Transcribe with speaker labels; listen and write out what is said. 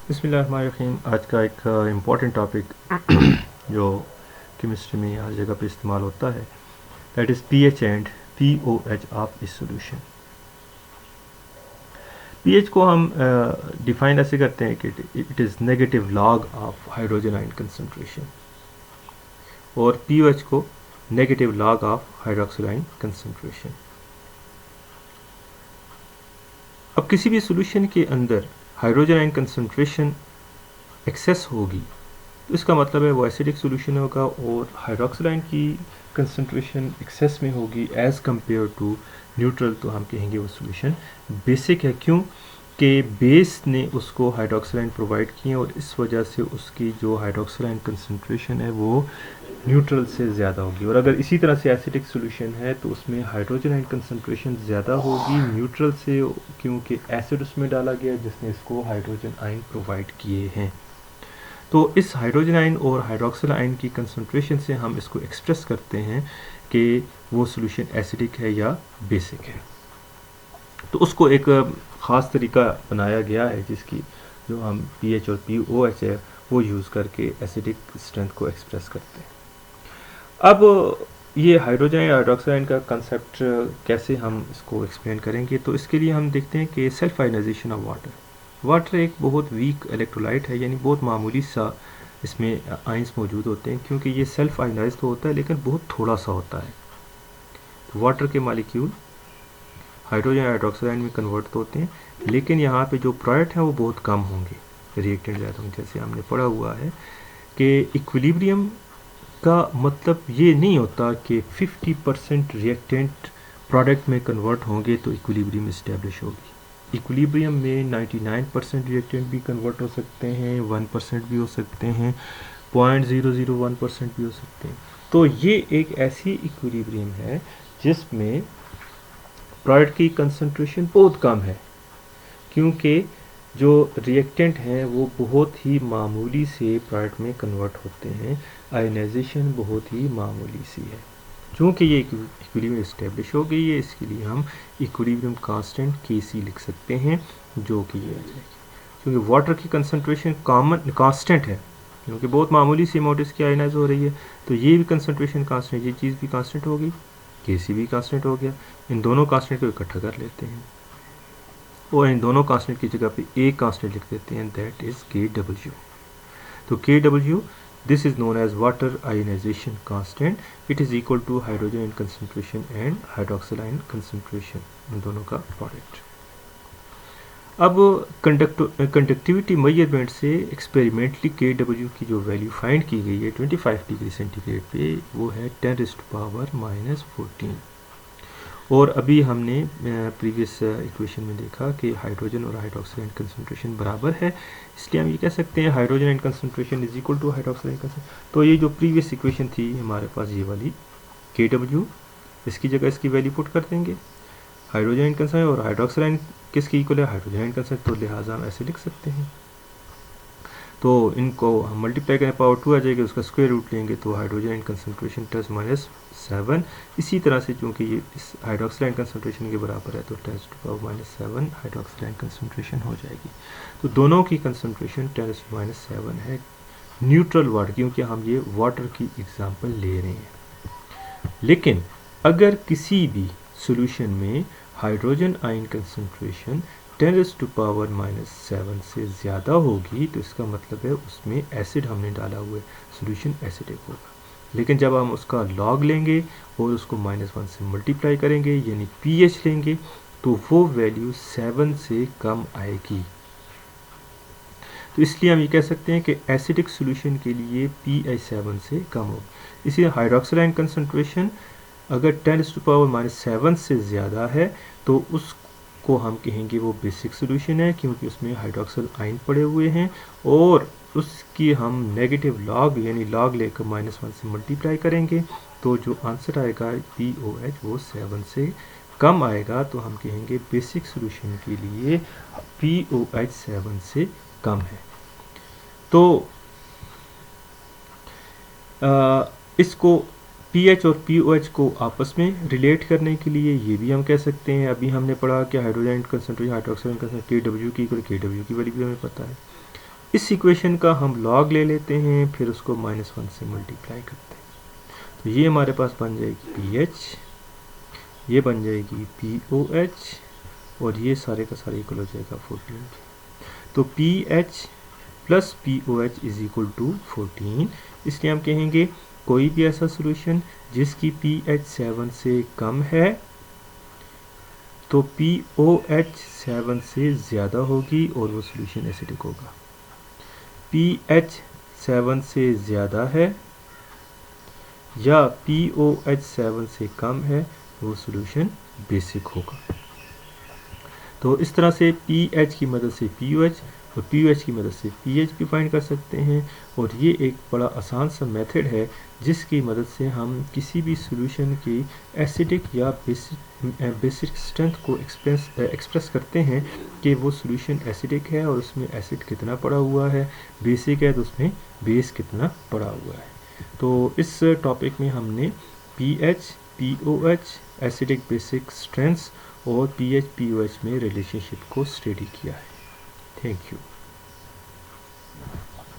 Speaker 1: बिस्मिल्लाहिर्रहमानिर्रहीम। आज का एक इम्पॉर्टेंट टॉपिक जो केमिस्ट्री में हर जगह पे इस्तेमाल होता है, that is pH and pOH of A solution. PH को हम डिफाइन ऐसे करते हैं कि it is negative log of hydrogen ion concentration, और पीओएच को negative log of hydroxyl ion concentration. अब किसी भी सॉल्यूशन के अंदर हाइड्रोजन आयन कंसंट्रेशन एक्सेस होगी तो इसका मतलब है वो एसिडिक सॉल्यूशन होगा, और हाइड्रोक्सिल आयन की कंसंट्रेशन एक्सेस में होगी एज़ कंपेयर टू न्यूट्रल, तो हम कहेंगे वो सॉल्यूशन बेसिक है। क्यों कि बेस ने उसको हाइड्रोक्सिल आयन प्रोवाइड किए, और इस वजह से उसकी जो हाइड्रोक्सिल आयन कंसंट्रेशन है वो न्यूट्रल से ज़्यादा होगी। और अगर इसी तरह से एसिडिक सॉल्यूशन है तो उसमें हाइड्रोजन आयन कंसंट्रेशन ज़्यादा होगी न्यूट्रल से, क्योंकि एसिड उसमें डाला गया जिसने इसको हाइड्रोजन आयन प्रोवाइड किए हैं। तो इस हाइड्रोजन आयन और हाइड्रोक्सिल आयन की कंसंट्रेशन से हम इसको एक्सप्रेस करते हैं कि वो सॉल्यूशन एसिडिक है या बेसिक है। तो उसको एक ख़ास तरीका बनाया गया है जिसकी जो हम पीएच और पीओएच है वो यूज़ करके एसिडिक स्ट्रेंथ को एक्सप्रेस करते हैं। अब ये हाइड्रोजन या हाइड्रोक्सिल आयन का कंसेप्ट कैसे हम इसको एक्सप्लेन करेंगे, तो इसके लिए हम देखते हैं कि सेल्फ आयनाइजेशन ऑफ वाटर एक बहुत वीक इलेक्ट्रोलाइट है, यानी बहुत मामूली सा इसमें आयंस मौजूद होते हैं, क्योंकि ये सेल्फ आयनाइज तो होता है लेकिन बहुत थोड़ा सा होता है। तो वाटर के मॉलिक्यूल हाइड्रोजन हाइड्रोक्साइड में कन्वर्ट तो होते हैं, लेकिन यहाँ पे जो प्रोडक्ट हैं वो बहुत कम होंगे, रिएक्टेंट ज़्यादा होंगे। जैसे हमने पढ़ा हुआ है कि इक्विलिब्रियम का मतलब ये नहीं होता कि 50% रिएक्टेंट प्रोडक्ट में कन्वर्ट होंगे तो इक्विलिब्रियम इस्टेब्लिश होगी। इक्विलिब्रियम में 99% रिएक्टेंट भी कन्वर्ट हो सकते हैं, 1% भी हो सकते हैं, 0.001% भी हो सकते हैं। तो ये एक ऐसी इक्विलिब्रियम है जिसमें प्रोडक्ट की कंसंट्रेशन बहुत कम है, क्योंकि जो रिएक्टेंट हैं वो बहुत ही मामूली से प्रोडक्ट में कन्वर्ट होते हैं, आयनाइजेशन बहुत ही मामूली सी है। चूँकि ये इक्विलिब्रियम इस्टेब्लिश हो गई है, इसके लिए हम इक्विलिब्रियम कांस्टेंट Kc लिख सकते हैं, जो कि ये आ जाएगी। क्योंकि वाटर की कंसंट्रेशन कॉमन कांस्टेंट है, क्योंकि बहुत मामूली सी अमाउंट इसकी आयनाइज हो रही है, तो ये भी कंसंट्रेशन कांस्टेंट, ये चीज़ भी कांस्टेंट होगी, Kc भी कांस्टेंट हो गया। इन दोनों कांस्टेंट को इकट्ठा कर लेते हैं और इन दोनों कांस्टेंट की जगह पे एक कांस्टेंट लिख देते हैं, दैट इज़ Kw। तो Kw this is known as water ionization constant. It is equal to hydrogen ion concentration and hydroxyl ion concentration, इन दोनों का प्रोडक्ट। अब कंडक्टिविटी मेजरमेंट से एक्सपेरिमेंटली Kw की जो वैल्यू फाइंड की गई है 25 डिग्री सेंटीग्रेड पे, वो है 10⁻⁻14। और अभी हमने प्रीवियस इक्वेशन में देखा कि हाइड्रोजन और हाइड्रोक्सिल आयन कंसंट्रेशन बराबर है, इसलिए हम ये कह सकते हैं hydrogen ion concentration is equal to hydroxyl ion concentration. तो ये जो प्रीवियस इक्वेशन थी हमारे पास ये वाली Kw, इसकी जगह इसकी वैल्यू पुट कर देंगे, हाइड्रोजन आयन कंसंट्रेशन और हाइड्रोक्सिल आयन किसकी इक्वल है, हाइड्रोजन आयन कंसंट्रेशन, तो लिहाजा हम ऐसे लिख सकते हैं। तो इनको हम मल्टीप्लाई करें, पावर 2 आ जाएगी, उसका स्क्वायर रूट लेंगे तो हाइड्रोजन आयन कंसंट्रेशन 10⁻7। इसी तरह से चूँकि ये इस हाइड्रोक्सिल आयन कंसंट्रेशन के बराबर है तो 10⁻7 हाइड्रोक्सिल आयन कंसंट्रेशन हो जाएगी। तो दोनों की कंसंट्रेशन 10⁻7 है न्यूट्रल वाटर, क्योंकि हम ये वाटर की एग्जांपल ले रहे हैं। लेकिन अगर किसी भी सॉल्यूशन में हाइड्रोजन आयन कंसंट्रेशन 10⁻⁻7 से ज़्यादा होगी तो इसका मतलब है उसमें एसिड हमने डाला हुआ है, सॉल्यूशन एसिडिक होगा। लेकिन जब हम उसका लॉग लेंगे और उसको -1 से मल्टीप्लाई करेंगे, यानी पीएच लेंगे, तो वो वैल्यू 7 से कम आएगी। तो इसलिए हम ये कह सकते हैं कि एसिडिक सॉल्यूशन के लिए pH 7 से कम होगी। इसलिए हाइड्रोक्सिल आयन कंसंट्रेशन अगर 10⁻⁻7 से ज़्यादा है तो उसको हम कहेंगे वो बेसिक सॉल्यूशन है, क्योंकि उसमें हाइड्रोक्सिल आयन पड़े हुए हैं, और उसकी हम नेगेटिव लॉग यानी लॉग लेकर -1 से मल्टीप्लाई करेंगे, तो जो आंसर आएगा POH वो 7 से कम आएगा, तो हम कहेंगे बेसिक सॉल्यूशन के लिए POH 7 से कम है। तो इसको pH और pOH को आपस में रिलेट करने के लिए ये भी हम कह सकते हैं, अभी हमने पढ़ा कि hydrogen concentration hydroxyl concentration Kw की वैल्यू भी हमें पता है, इस इक्वेशन का हम लॉग ले लेते हैं, फिर उसको -1 से मल्टीप्लाई करते हैं। तो ये हमारे पास बन जाएगी pH, ये बन जाएगी POH और ये सारे का सारे इक्वल हो जाएगा 14। तो pH plus POH is equal to 14। इसलिए हम कहेंगे कोई भी ऐसा सॉल्यूशन जिसकी pH 7 से कम है तो POH 7 से ज़्यादा होगी और वो सॉल्यूशन एसिडिक होगा। pH 7 से ज़्यादा है या POH 7 से कम है वो सॉल्यूशन बेसिक होगा। तो इस तरह से pH की मदद से pOH और pOH की मदद से pH भी फाइंड कर सकते हैं। और ये एक बड़ा आसान सा मेथड है जिसकी मदद से हम किसी भी सॉल्यूशन की एसिडिक या बेसिक स्ट्रेंथ को एक्सप्रेस करते हैं कि वो सॉल्यूशन एसिडिक है और उसमें एसिड कितना पड़ा हुआ है, बेसिक है तो उसमें बेस कितना पड़ा हुआ है। तो इस टॉपिक में हमने pH, POH, acidic basic strengths और pH POH में रिलेशनशिप को स्टडी किया है। Thank you.